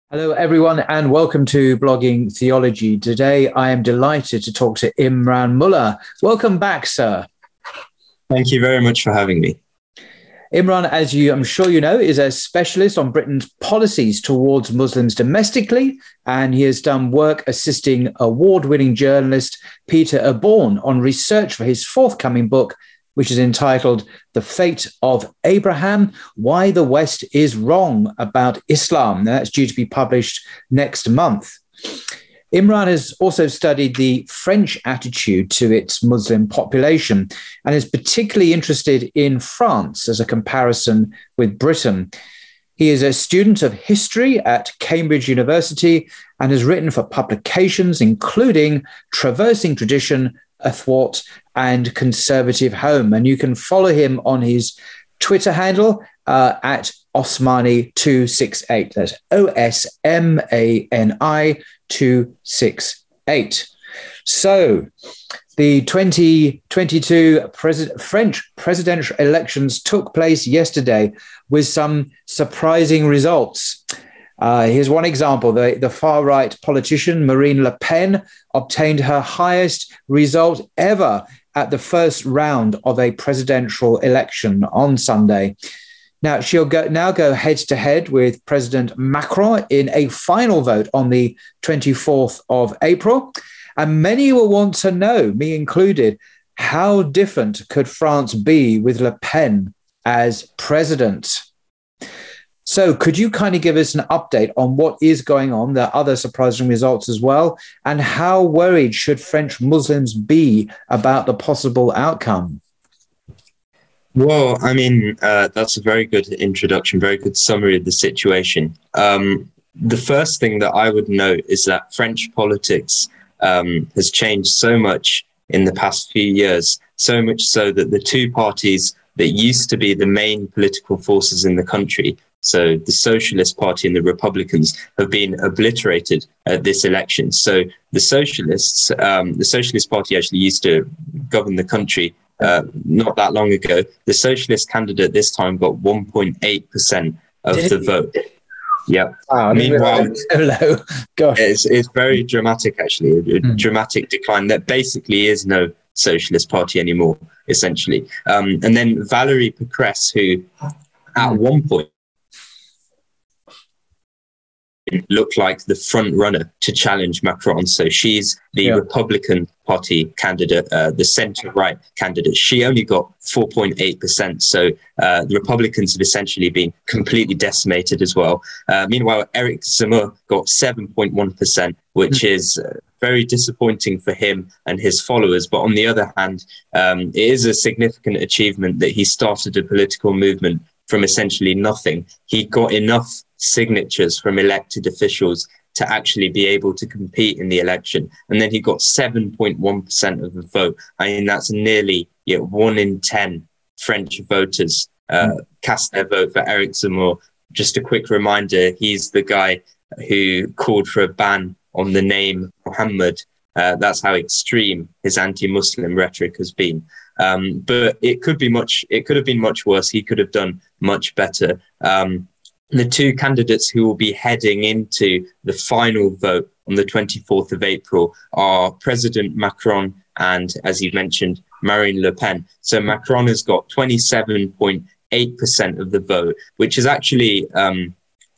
Hello, everyone, and welcome to Blogging Theology. Today, I am delighted to talk to Imran Mullah. Welcome back, sir. Thank you very much for having me. Imran, as I'm sure you know, is a specialist on Britain's policies towards Muslims domestically, and he has done work assisting award-winning journalist Peter Aborn on research for his forthcoming book, which is entitled The Fate of Abraham, Why the West is Wrong About Islam. Now, that's due to be published next month. Imran has also studied the French attitude to its Muslim population and is particularly interested in France as a comparison with Britain. He is a student of history at Cambridge University and has written for publications including Traversing Tradition, Athwart, and Conservative Home. And you can follow him on his Twitter handle at Osmani268. That's OSMANI 268. So the 2022 French presidential elections took place yesterday with some surprising results. Here's one example. The far-right politician Marine Le Pen obtained her highest result ever at the first round of a presidential election on Sunday. Now, she'll go head-to-head with President Macron in a final vote on the 24th of April. And many will want to know, me included, how different could France be with Le Pen as president? So could you kind of give us an update on what is going on? There are other surprising results as well. And how worried should French Muslims be about the possible outcome? Well, I mean, that's a very good introduction, very good summary of the situation. The first thing that I would note is that French politics has changed so much in the past few years, so much so that the two parties that used to be the main political forces in the country, so the Socialist Party and the Republicans, have been obliterated at this election. So the Socialist Party actually used to govern the country not that long ago. The Socialist candidate this time got 1.8% of the vote. Yeah. Wow, meanwhile, so low. Gosh, it's very dramatic, actually, a dramatic decline. There basically is no Socialist Party anymore, essentially. And then Valérie Pécresse, who at one point looked like the front runner to challenge Macron. So she's the Republican Party candidate, the centre-right candidate. She only got 4.8%. So the Republicans have essentially been completely decimated as well. Meanwhile, Eric Zemmour got 7.1%, which is very disappointing for him and his followers. But on the other hand, it is a significant achievement that he started a political movement from essentially nothing. He got enough signatures from elected officials to actually be able to compete in the election. And then he got 7.1% of the vote. I mean, that's nearly 1 in 10 French voters cast their vote for Eric Zemmour. Just a quick reminder, he's the guy who called for a ban on the name Muhammad. That's how extreme his anti-Muslim rhetoric has been. But it could have been much worse. He could have done much better. The two candidates who will be heading into the final vote on the 24th of April are President Macron and, as you mentioned, Marine Le Pen. So Macron has got 27.8% of the vote, which is actually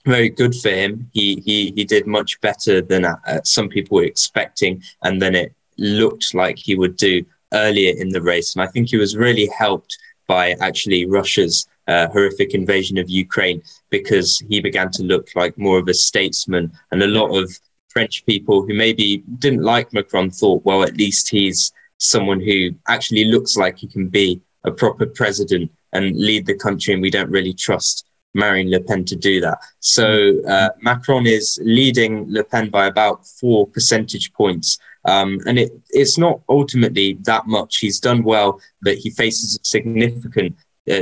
very good for him. He did much better than some people were expecting, and then it looked like he would do earlier in the race. And I think he was really helped by actually Russia's horrific invasion of Ukraine, because he began to look like more of a statesman. And a lot of French people who maybe didn't like Macron thought, well, at least he's someone who actually looks like he can be a proper president and lead the country, and we don't really trust Marine Le Pen to do that. So Macron is leading Le Pen by about 4 percentage points. And it's not ultimately that much. He's done well, but he faces a significant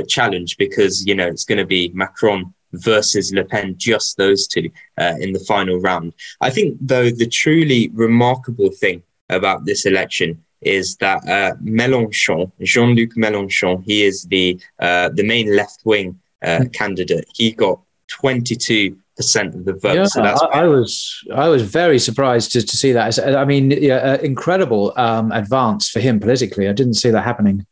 challenge because, it's going to be Macron versus Le Pen, just those two in the final round. I think, though, the truly remarkable thing about this election is that Mélenchon, Jean-Luc Mélenchon, he is the main left-wing candidate. He got 22% of the vote. Yeah, So that's I was very surprised to see that. I mean, yeah, incredible advance for him politically. I didn't see that happening.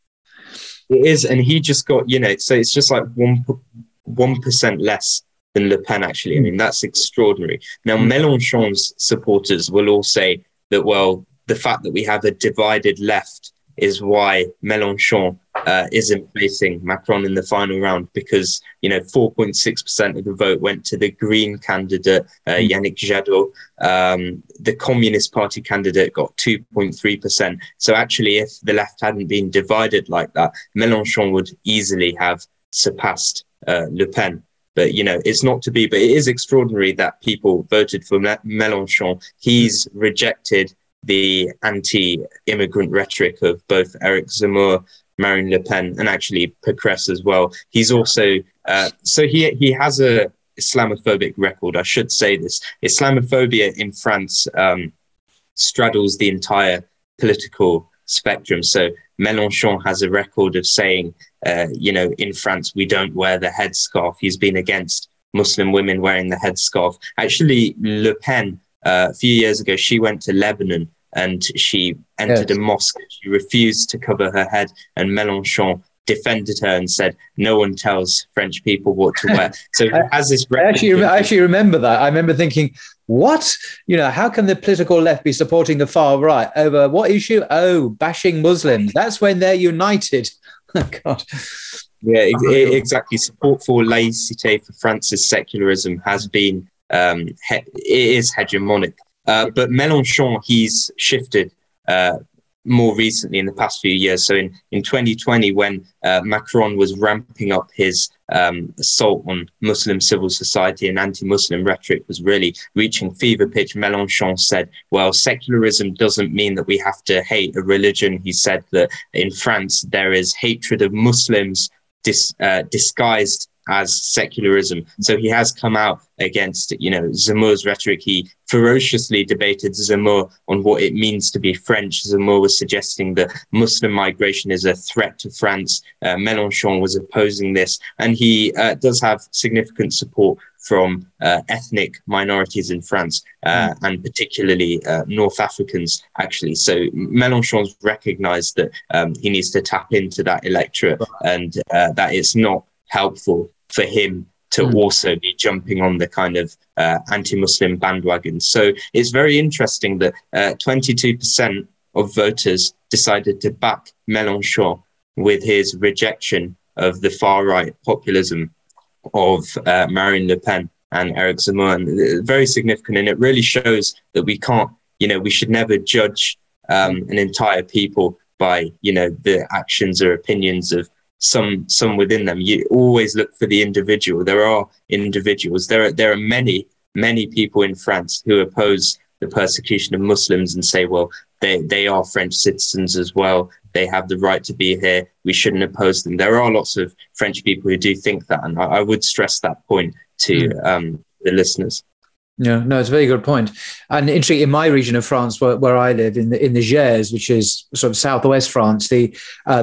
it is, and he just got, so it's just like 1% less than Le Pen, actually. I mean, that's extraordinary. Now, Mélenchon's supporters will all say that, well, the fact that we have a divided left is why Mélenchon isn't facing Macron in the final round, because 4.6% of the vote went to the Green candidate Yannick Jadot. The Communist Party candidate got 2.3%. So actually, if the left hadn't been divided like that, Mélenchon would easily have surpassed Le Pen. But it's not to be. But it is extraordinary that people voted for Mélenchon. He's rejected the anti-immigrant rhetoric of both Eric Zemmour, Marine Le Pen, and actually Pécresse as well. He's also so he has a Islamophobic record. I should say this: Islamophobia in France straddles the entire political spectrum. So Mélenchon has a record of saying, in France we don't wear the headscarf. He's been against Muslim women wearing the headscarf. Actually, Le Pen, a few years ago, she went to Lebanon and she entered a mosque. She refused to cover her head, and Mélenchon defended her and said, no one tells French people what to wear. So he has this... I actually remember that. I remember thinking, what? How can the political left be supporting the far right over what issue? Oh, bashing Muslims. That's when they're united. Oh, God. Yeah, exactly. Support for laïcité, for France's secularism, has been... it is hegemonic. But Mélenchon, he's shifted more recently in the past few years. So in 2020, when Macron was ramping up his assault on Muslim civil society and anti-Muslim rhetoric was really reaching fever pitch, Mélenchon said, well, secularism doesn't mean that we have to hate a religion. He said that in France, there is hatred of Muslims disguised as secularism. So he has come out against, Zemmour's rhetoric. He ferociously debated Zemmour on what it means to be French. Zemmour was suggesting that Muslim migration is a threat to France. Mélenchon was opposing this. And he does have significant support from ethnic minorities in France, and particularly North Africans, actually. So Mélenchon's recognized that he needs to tap into that electorate, and that it's not helpful for him to also be jumping on the kind of anti-Muslim bandwagon. So it's very interesting that 22% of voters decided to back Mélenchon with his rejection of the far-right populism of Marine Le Pen and Eric Zemmour. And very significant, and it really shows that we can't, we should never judge an entire people by, the actions or opinions of some within them. You always look for the individual. There are individuals. There are many people in France who oppose the persecution of Muslims and say, well, they are French citizens as well. They have the right to be here. We shouldn't oppose them. There are lots of French people who do think that, and I would stress that point to the listeners. Yeah, no, it's a very good point. And interesting, in my region of France, where I live, in the Gers, which is sort of southwest France, the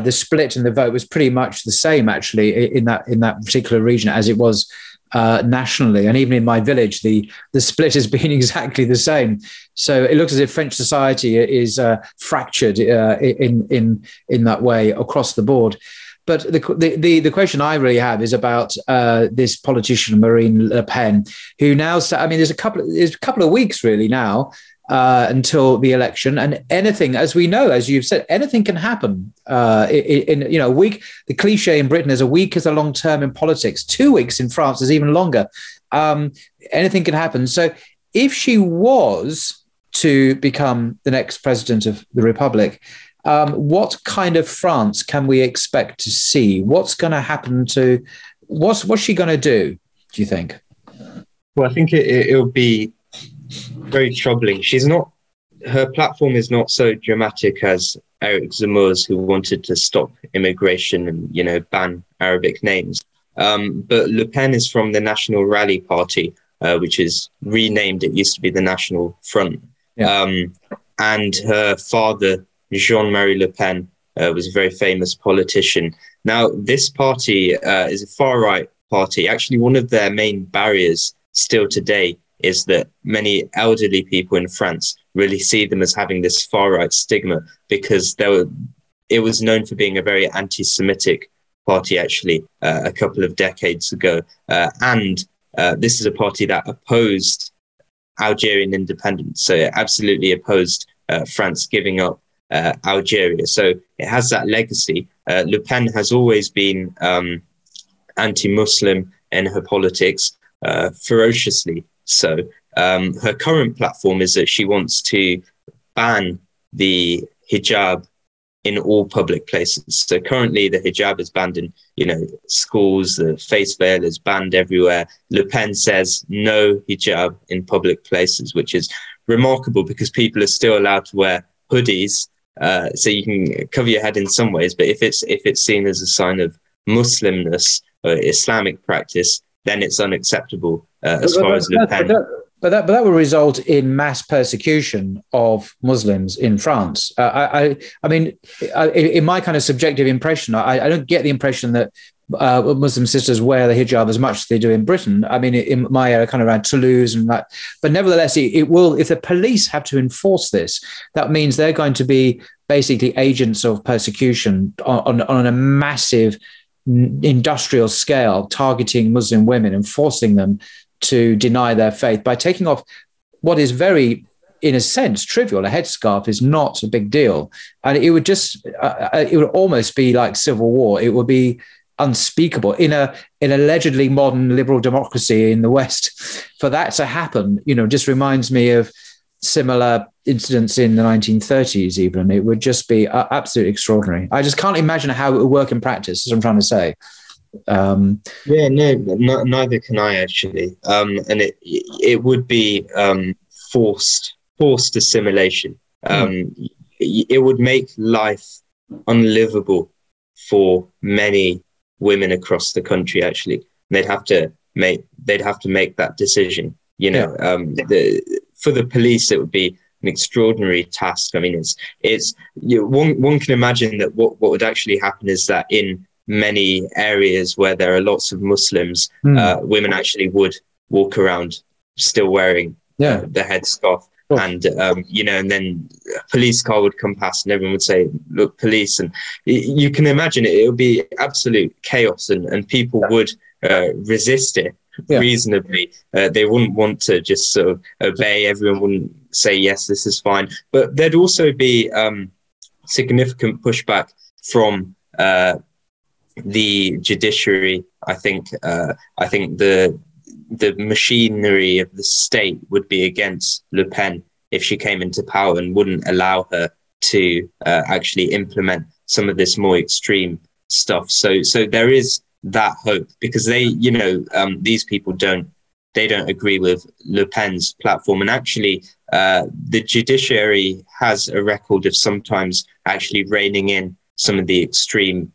split in the vote was pretty much the same, actually, in that particular region as it was nationally. And even in my village, the split has been exactly the same. So it looks as if French society is fractured in that way across the board. But the question I really have is about this politician, Marine Le Pen, who now, there's a couple of weeks really now until the election, and anything, as we know, as you've said, anything can happen in a week. The cliche in Britain is a week is a long term in politics. 2 weeks in France is even longer. Anything can happen. So if she was to become the next president of the Republic, what kind of France can we expect to see? What's going to happen to? What's she going to do you think? Well, I think it'll be very troubling. Her platform is not so dramatic as Eric Zemmour's, who wanted to stop immigration and ban Arabic names. But Le Pen is from the National Rally Party, which is renamed. It used to be the National Front. Yeah. And her father, Jean-Marie Le Pen, was a very famous politician. Now, this party is a far-right party. Actually, one of their main barriers still today is that many elderly people in France really see them as having this far-right stigma, because it was known for being a very anti-Semitic party, actually, a couple of decades ago. And this is a party that opposed Algerian independence. So it absolutely opposed France giving up Algeria. So it has that legacy. Le Pen has always been anti-Muslim in her politics, ferociously so. Her current platform is that she wants to ban the hijab in all public places. So currently the hijab is banned in, schools, the face veil is banned everywhere. Le Pen says no hijab in public places, which is remarkable because people are still allowed to wear hoodies. So you can cover your head in some ways, but if it's seen as a sign of Muslimness or Islamic practice, then it's unacceptable as far as Le Pen. But that will result in mass persecution of Muslims in France. I mean, in my kind of subjective impression, I don't get the impression that Muslim sisters wear the hijab as much as they do in Britain. I mean, in my area, kind of around Toulouse and that. But nevertheless, it will. If the police have to enforce this, that means they're going to be basically agents of persecution on a massive industrial scale, targeting Muslim women and forcing them to deny their faith by taking off what is very, in a sense, trivial. A headscarf is not a big deal. And it would just, it would almost be like civil war. It would be unspeakable in an allegedly modern liberal democracy in the West. For that to happen, just reminds me of similar incidents in the 1930s even. It would just be absolutely extraordinary. I just can't imagine how it would work in practice, as I'm trying to say. Neither can I, actually. And it would be forced assimilation. It would make life unlivable for many women across the country. Actually, they'd have to make that decision. For the police, it would be an extraordinary task. I mean, one can imagine that what would actually happen is that in many areas where there are lots of Muslims, women actually would walk around still wearing the headscarf. And, and then a police car would come past and everyone would say, look, police. And you can imagine it would be absolute chaos and people would resist it reasonably. They wouldn't want to just sort of obey. Everyone wouldn't say, yes, this is fine. But there'd also be significant pushback from the judiciary. I think the machinery of the state would be against Le Pen if she came into power and wouldn't allow her to actually implement some of this more extreme stuff. So there is that hope, because these people don't agree with Le Pen's platform. And actually, the judiciary has a record of sometimes actually reining in some of the extreme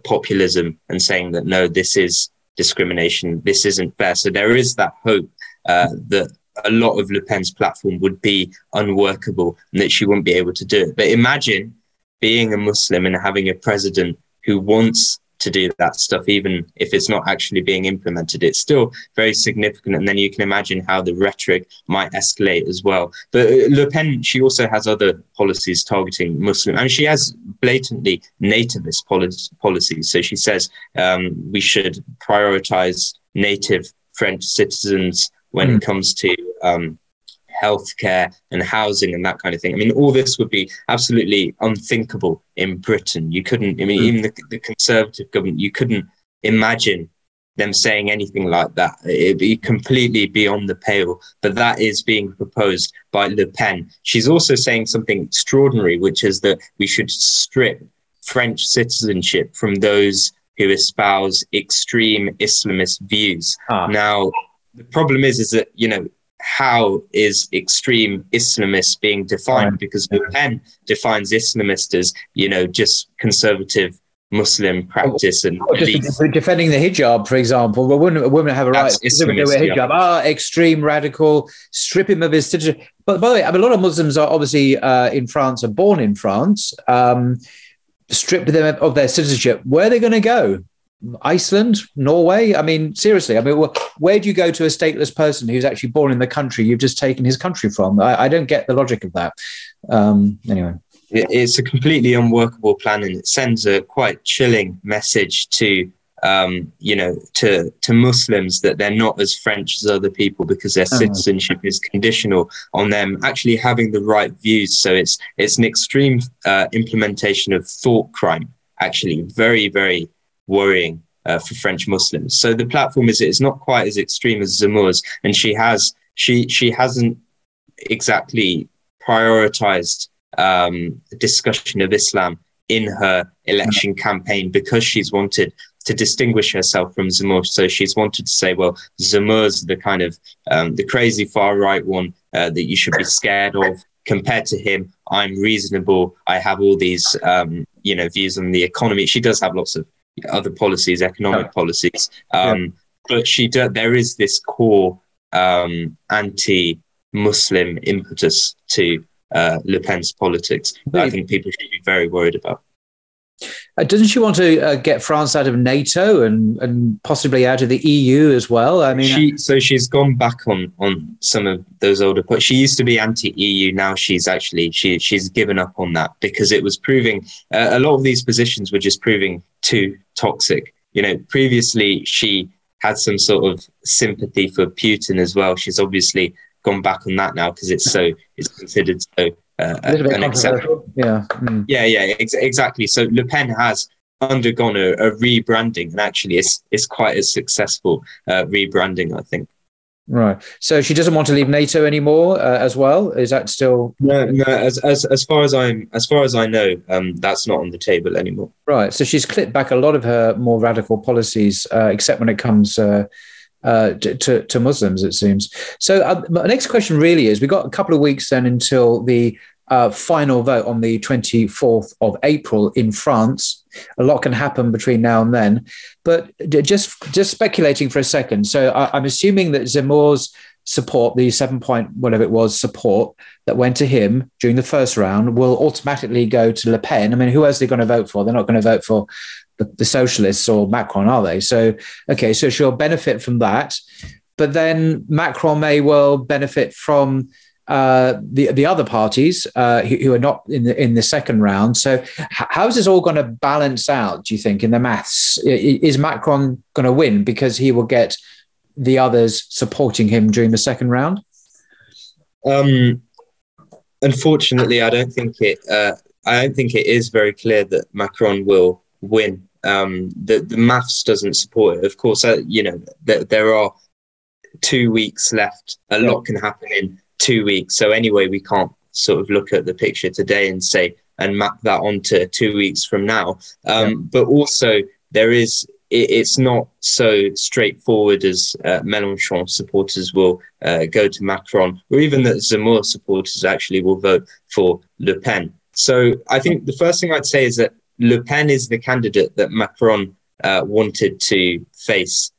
populism and saying that, no, this is discrimination, this isn't fair. So there is that hope that a lot of Le Pen's platform would be unworkable and that she wouldn't be able to do it. But imagine being a Muslim and having a president who wants to do that stuff, even if it's not actually being implemented. It's still very significant. And then you can imagine how the rhetoric might escalate as well. But Le Pen, she also has other policies targeting Muslim, and she has blatantly nativist policies. So she says we should prioritize native French citizens when it comes to healthcare and housing and that kind of thing. I mean, all this would be absolutely unthinkable in Britain. You couldn't, even the Conservative government, you couldn't imagine them saying anything like that. It'd be completely beyond the pale, but that is being proposed by Le Pen. She's also saying something extraordinary, which is that we should strip French citizenship from those who espouse extreme Islamist views. Now, the problem is that, how is extreme Islamist being defined? Because Le Pen defines Islamist as, just conservative Muslim practice and defending the hijab, for example. Well, women have a right to wear hijab. Extreme radical, strip him of his citizenship. But by the way, a lot of Muslims are obviously in France, are born in France, stripped them of their citizenship. Where are they going to go? Iceland, Norway. I mean, seriously, I mean, where do you go to a stateless person who's actually born in the country you've just taken his country from? I don't get the logic of that. Anyway. It's a completely unworkable plan, and it sends a quite chilling message to to Muslims that they're not as French as other people, because their citizenship is conditional on them actually having the right views. So it's an extreme implementation of thought crime, actually very, very worrying for French Muslims. So the platform it's not quite as extreme as Zemmour's, and she hasn't exactly prioritized discussion of Islam in her election campaign, because she's wanted to distinguish herself from Zemmour. So she's wanted to say, well, Zemmour's the kind of the crazy far right one that you should be scared of. Compared to him, I'm reasonable. I have all these views on the economy. She does have lots of other policies, economic policies, but there is this core anti-Muslim impetus to Le Pen's politics that I think people should be very worried about. Doesn't she want to get France out of NATO and possibly out of the EU as well? I mean, she's gone back on some of those older points. She used to be anti-EU. Now she's given up on that, because it was proving a lot of these positions were just proving too toxic. Previously she had some sort of sympathy for Putin as well. She's obviously gone back on that now, because it's considered so unacceptable. Exactly. So Le Pen has undergone a rebranding, and actually it's quite a successful rebranding, I think. Right. So she doesn't want to leave NATO anymore as well. Is that still no? As far as I know, that's not on the table anymore. Right. So she's clipped back a lot of her more radical policies, except when it comes to Muslims, it seems. So my next question really is: we've got a couple of weeks then until the final vote on the 24th of April in France. A lot can happen between now and then, but just speculating for a second. So I'm assuming that Zemmour's support, the 7 point whatever it was support that went to him during the first round, will automatically go to Le Pen. I mean, who else are they going to vote for? They're not going to vote for the socialists or Macron, are they? So, okay, so she'll benefit from that. But then Macron may well benefit from the other parties who are not in the second round. So how is this all going to balance out, do you think, in the maths? Is Macron going to win because he will get the others supporting him during the second round? Unfortunately, I don't think it is very clear that Macron will win. The maths doesn't support it. Of course, there are 2 weeks left. A lot can happen in 2 weeks. So anyway, we can't sort of look at the picture today and map that onto 2 weeks from now. But also it's not so straightforward as Mélenchon supporters will go to Macron, or even that Zemmour supporters actually will vote for Le Pen. So I think the first thing I'd say is that Le Pen is the candidate that Macron wanted to face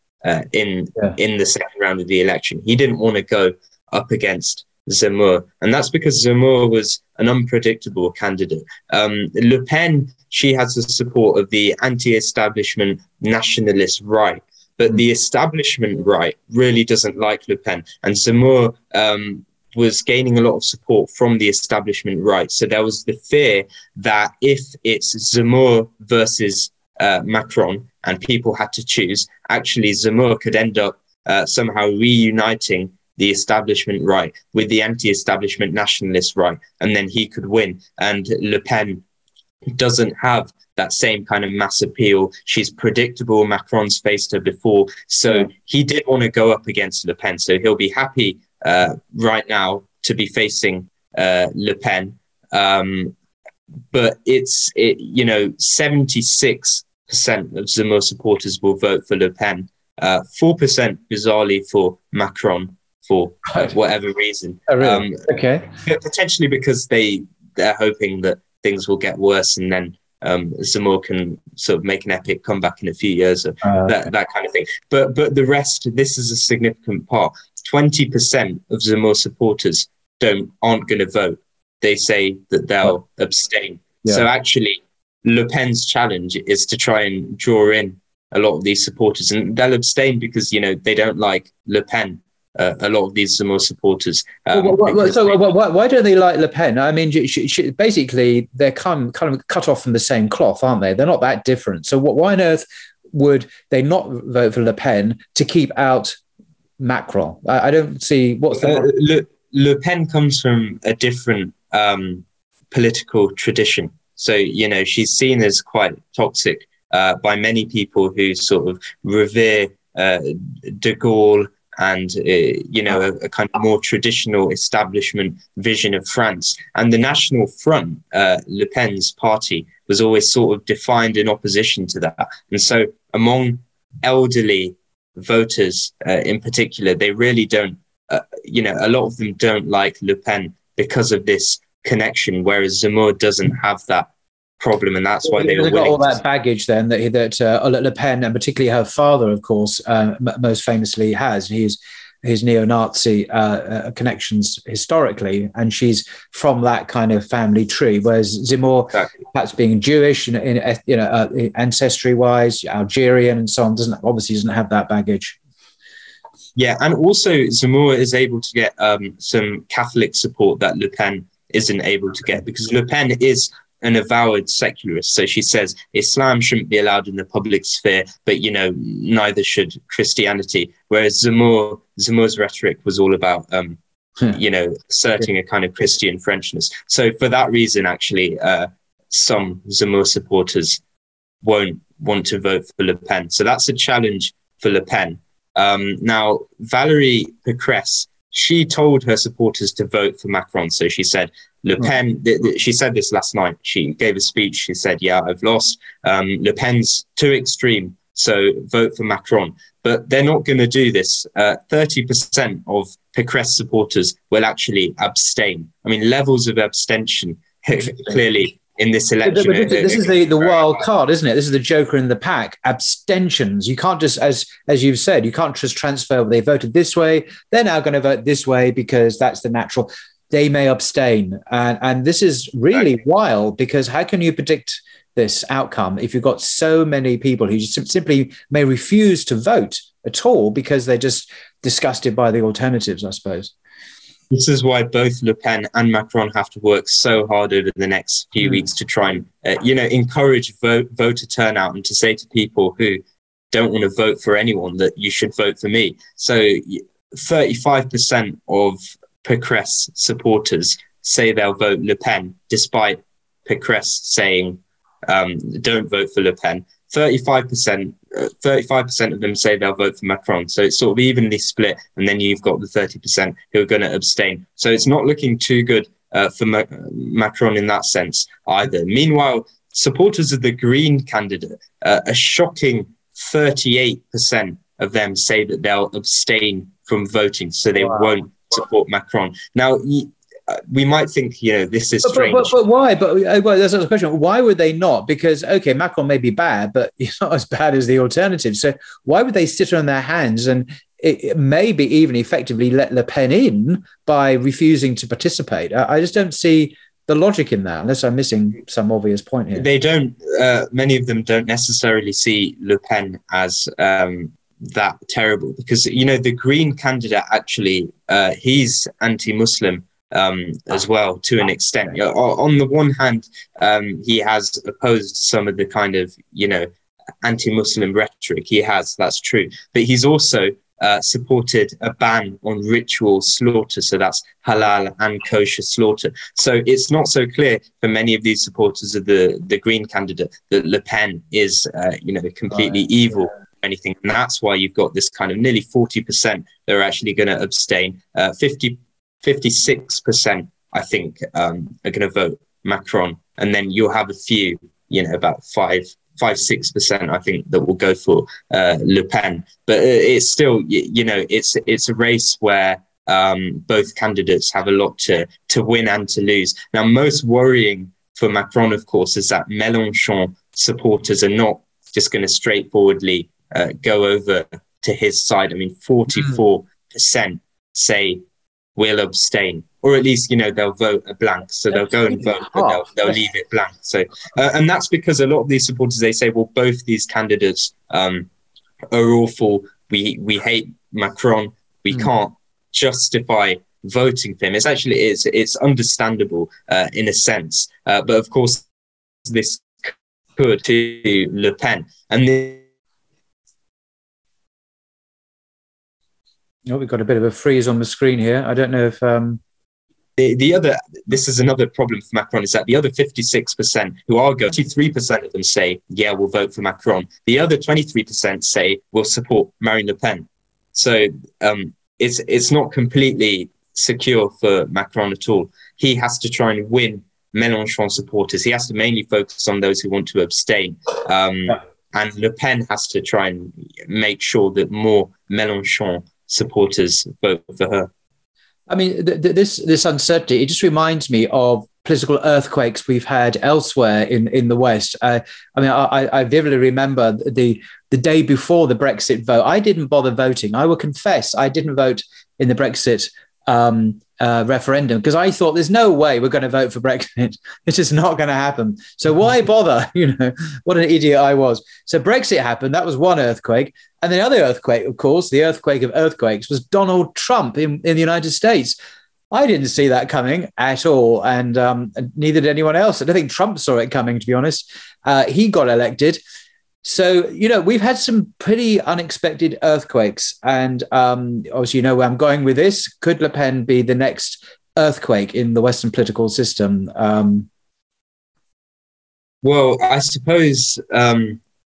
in the second round of the election. He didn't want to go up against Zemmour, and that's because Zemmour was an unpredictable candidate. Le Pen, she has the support of the anti-establishment nationalist right, but the establishment right really doesn't like Le Pen, and Zemmour was gaining a lot of support from the establishment right. So there was the fear that if it's Zemmour versus Macron and people had to choose, actually Zemmour could end up somehow reuniting the establishment right with the anti-establishment nationalist right, and then he could win. And Le Pen doesn't have that same kind of mass appeal. She's predictable. Macron's faced her before. So he did want to go up against Le Pen. So he'll be happy right now to be facing Le Pen. But 76% of Zemmour supporters will vote for Le Pen. 4% bizarrely for Macron for whatever reason. Oh, really? Okay. Potentially because they're hoping that things will get worse and then Zemmour can sort of make an epic comeback in a few years, or that kind of thing. But the rest, this is a significant part. 20% of Zemmour supporters aren't going to vote. They say that they'll abstain. Yeah. So actually, Le Pen's challenge is to try and draw in a lot of these supporters, and they'll abstain because, you know, they don't like Le Pen. A lot of these Zemmour supporters. Why don't they like Le Pen? I mean, basically, they're kind of cut off from the same cloth, aren't they? They're not that different. So why on earth would they not vote for Le Pen to keep out Macron? I don't see what's the... Le Pen comes from a different political tradition. So, you know, she's seen as quite toxic by many people who sort of revere de Gaulle and, you know, a kind of more traditional establishment vision of France. And the National Front, Le Pen's party, was always sort of defined in opposition to that. And so among elderly voters in particular, they really don't, you know, a lot of them don't like Le Pen because of this connection, whereas Zemmour doesn't have that problem, and that's why they were got all that baggage then that Le Pen, and particularly her father, of course, most famously has. He's his neo-Nazi connections historically, and she's from that kind of family tree. Whereas Zemmour, perhaps being Jewish, ancestry-wise, Algerian, and so on, doesn't have that baggage. Yeah, and also Zemmour is able to get some Catholic support that Le Pen isn't able to get, because Le Pen is an avowed secularist. So she says Islam shouldn't be allowed in the public sphere, but, you know, neither should Christianity. Whereas Zemmour's rhetoric was all about, you know, asserting a kind of Christian Frenchness. So for that reason, actually, some Zemmour supporters won't want to vote for Le Pen. So that's a challenge for Le Pen. Now, Valérie Pécresse, she told her supporters to vote for Macron. So she said, Le Pen, she said this last night. She gave a speech. She said, yeah, I've lost. Le Pen's too extreme, so vote for Macron. But they're not going to do this. 30% of Pécresse supporters will actually abstain. I mean, levels of abstention clearly in this election. But this is the wild card, isn't it? This is the joker in the pack. Abstentions. You can't just, as you've said, you can't just transfer. They voted this way, they're now going to vote this way because that's the natural. They may abstain. And this is really wild, because how can you predict this outcome if you've got so many people who just simply may refuse to vote at all because they're just disgusted by the alternatives, I suppose? This is why both Le Pen and Macron have to work so hard over the next few weeks to try and, encourage voter turnout, and to say to people who don't want to vote for anyone that you should vote for me. So 35% of Pécresse supporters say they'll vote Le Pen, despite Pécresse saying don't vote for Le Pen. 35% of them say they'll vote for Macron. So it's sort of evenly split. And then you've got the 30% who are going to abstain. So it's not looking too good for Macron in that sense either. Meanwhile, supporters of the Green candidate, a shocking 38% of them say that they'll abstain from voting. So they won't support Macron. Now, we might think, this is strange. But why? Well, that's a question. Why would they not? Because, okay, Macron may be bad, but he's not as bad as the alternative. So why would they sit on their hands and maybe even effectively let Le Pen in by refusing to participate? I just don't see the logic in that, unless I'm missing some obvious point here. They don't, many of them don't necessarily see Le Pen as that terrible, because, the Green candidate actually, he's anti-Muslim as well, to an extent. On the one hand, he has opposed some of the kind of, anti-Muslim rhetoric. That's true. But he's also supported a ban on ritual slaughter. So that's halal and kosher slaughter. So it's not so clear for many of these supporters of the Green candidate that Le Pen is, completely evil or anything. And that's why you've got this kind of nearly 40% that are actually going to abstain. 56%, I think, are going to vote Macron. And then you'll have a few, about 5-6%, I think, that will go for Le Pen. But it's still, it's a race where both candidates have a lot to win and to lose. Now, most worrying for Macron, of course, is that Mélenchon supporters are not just going to straightforwardly go over to his side. I mean, 44% say will abstain. or at least, they'll vote a blank. So they'll go and vote, but they'll leave it blank. So, and that's because a lot of these supporters, they say, well, both these candidates are awful. We hate Macron. We can't justify voting for him. It's understandable in a sense. But of course, this could to Le Pen. And we've got a bit of a freeze on the screen here. I don't know if... this is another problem for Macron, is that the other 56% who are going, 23% of them say, yeah, we'll vote for Macron. The other 23% say we'll support Marine Le Pen. So it's not completely secure for Macron at all. He has to try and win Mélenchon supporters. He has to mainly focus on those who want to abstain. And Le Pen has to try and make sure that more Mélenchon supporters vote for her. I mean, this uncertainty, it just reminds me of political earthquakes we've had elsewhere in the West. I vividly remember the day before the Brexit vote. I didn't bother voting. I will confess, I didn't vote in the Brexit referendum because I thought there's no way we're going to vote for Brexit. It's just not going to happen. So why bother? What an idiot I was. So Brexit happened. That was one earthquake. And the other earthquake, of course, the earthquake of earthquakes, was Donald Trump in the United States. I didn't see that coming at all. And neither did anyone else. I don't think Trump saw it coming, to be honest. He got elected. So, we've had some pretty unexpected earthquakes. And obviously, where I'm going with this. Could Le Pen be the next earthquake in the Western political system? Well, I suppose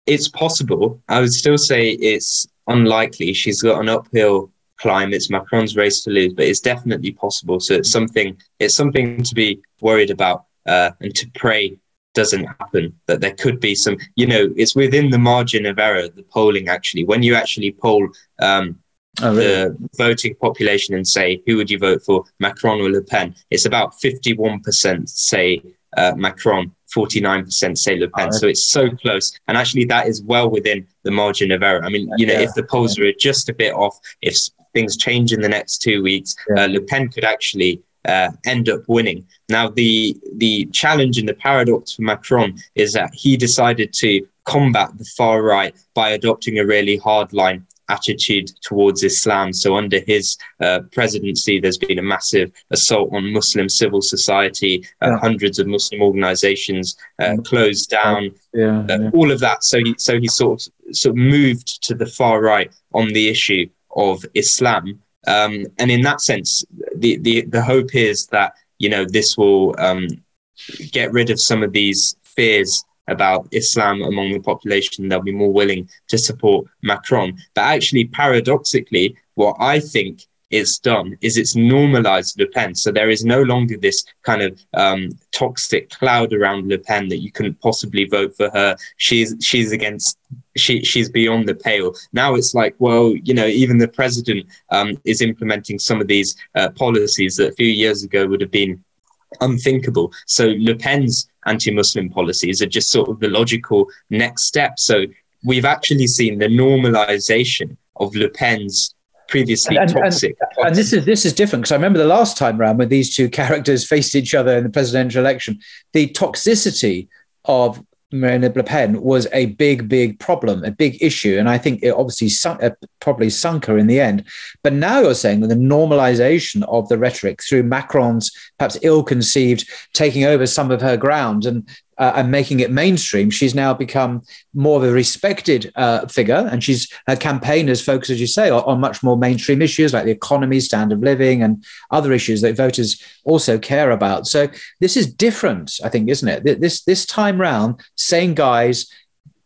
it's possible. I would still say it's unlikely. She's got an uphill climb. It's Macron's race to lose, but it's definitely possible. So it's something to be worried about and to pray doesn't happen, that there could be some, it's within the margin of error, the polling actually. When you actually poll the voting population and say, who would you vote for, Macron or Le Pen? It's about 51% say Macron, 49% say Le Pen. So it's so close. And actually that is well within the margin of error. I mean, if the polls are just a bit off, if things change in the next 2 weeks, Le Pen could actually end up winning. Now, the challenge and the paradox for Macron is that he decided to combat the far right by adopting a really hardline attitude towards Islam. So under his presidency, there's been a massive assault on Muslim civil society, hundreds of Muslim organizations closed down, all of that. So he sort of moved to the far right on the issue of Islam. And in that sense, the hope is that, this will get rid of some of these fears about Islam among the population. They'll be more willing to support Macron. But actually, paradoxically, what I think it's done is it's normalized Le Pen. So there is no longer this kind of toxic cloud around Le Pen that you couldn't possibly vote for her. She's beyond the pale. Now it's like, well, even the president is implementing some of these policies that a few years ago would have been unthinkable. So Le Pen's anti-Muslim policies are just sort of the logical next step. So we've actually seen the normalization of Le Pen's previously toxic. And this is different, because I remember the last time round when these two characters faced each other in the presidential election, the toxicity of Marine Le Pen was a big problem, a big issue. And I think it obviously probably sunk her in the end. But now you're saying that the normalization of the rhetoric through Macron's perhaps ill-conceived taking over some of her ground and making it mainstream, she's now become more of a respected figure. And her campaign has focused, as you say, on much more mainstream issues like the economy, standard of living, and other issues that voters also care about. So this is different, I think, isn't it? This time round, same guys,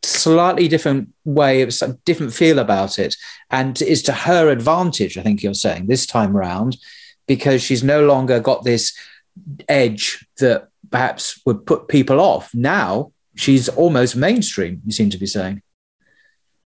slightly different way, of different feel about it. And it's to her advantage, I think you're saying, this time round, because she's no longer got this edge that perhaps would put people off. Now she's almost mainstream, you seem to be saying.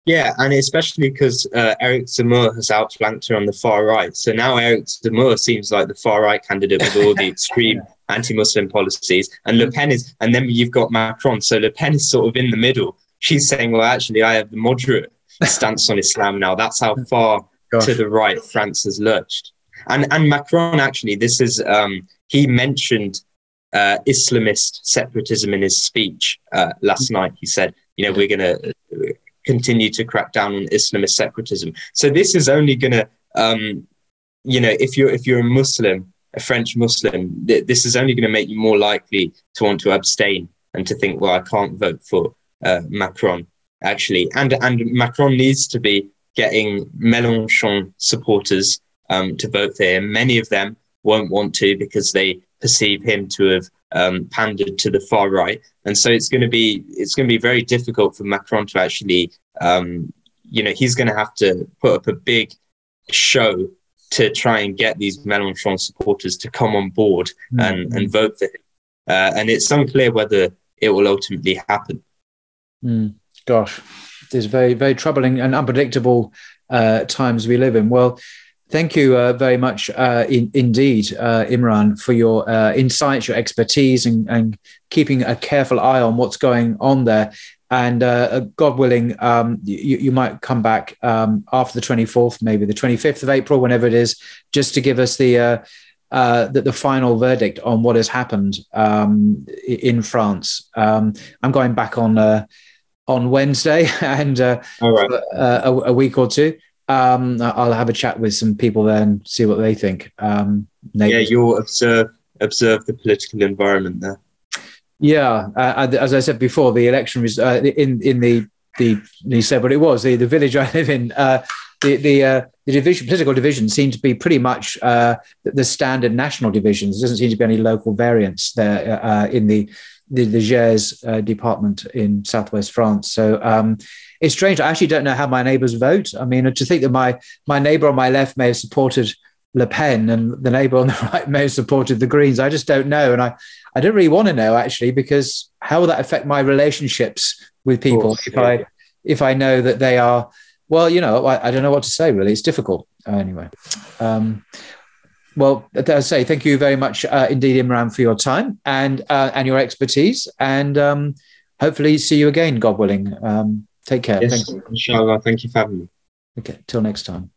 Yeah, and especially because Eric Zemmour has outflanked her on the far right. So now Eric Zemmour seems like the far right candidate with all the extreme anti-Muslim policies. And Le Pen is, and then you've got Macron. So Le Pen is sort of in the middle. She's saying, well, actually, I have the moderate stance on Islam now. That's how far to the right France has lurched. And Macron, actually, this is, he mentioned Islamist separatism in his speech last night. He said, we're going to continue to crack down on Islamist separatism. So this is only going to, if you're a Muslim, a French Muslim, this is only going to make you more likely to want to abstain and to think, well, I can't vote for Macron, actually. And Macron needs to be getting Mélenchon supporters to vote for him. Many of them won't want to because they perceive him to have pandered to the far right, and so it's going to be very difficult for Macron to actually, he's going to have to put up a big show to try and get these Mélenchon supporters to come on board and vote for him, and it's unclear whether it will ultimately happen. Gosh, it's very, very troubling and unpredictable times we live in. Well, thank you very much indeed, Imran, for your insights, your expertise, and keeping a careful eye on what's going on there. And God willing, you might come back after the 24th, maybe the 25th of April, whenever it is, just to give us the final verdict on what has happened in France. I'm going back on Wednesday, and a week or two. I'll have a chat with some people there and see what they think. You'll observe the political environment there. Yeah, as I said before, the election was in the you said what it was. The village I live in, the political division seemed to be pretty much the standard national divisions. There doesn't seem to be any local variance there in the Gers department in southwest France. So it's strange. I actually don't know how my neighbours vote. I mean, to think that my neighbour on my left may have supported Le Pen and the neighbour on the right may have supported the Greens. I just don't know. And I don't really want to know, actually, because how will that affect my relationships with people if I know that they are, well, I don't know what to say, really. It's difficult. Anyway. Well, as I say, thank you very much indeed, Imran, for your time and your expertise. And hopefully see you again, God willing. Take care. Yes, inshallah. Thank you for having me. Okay, till next time.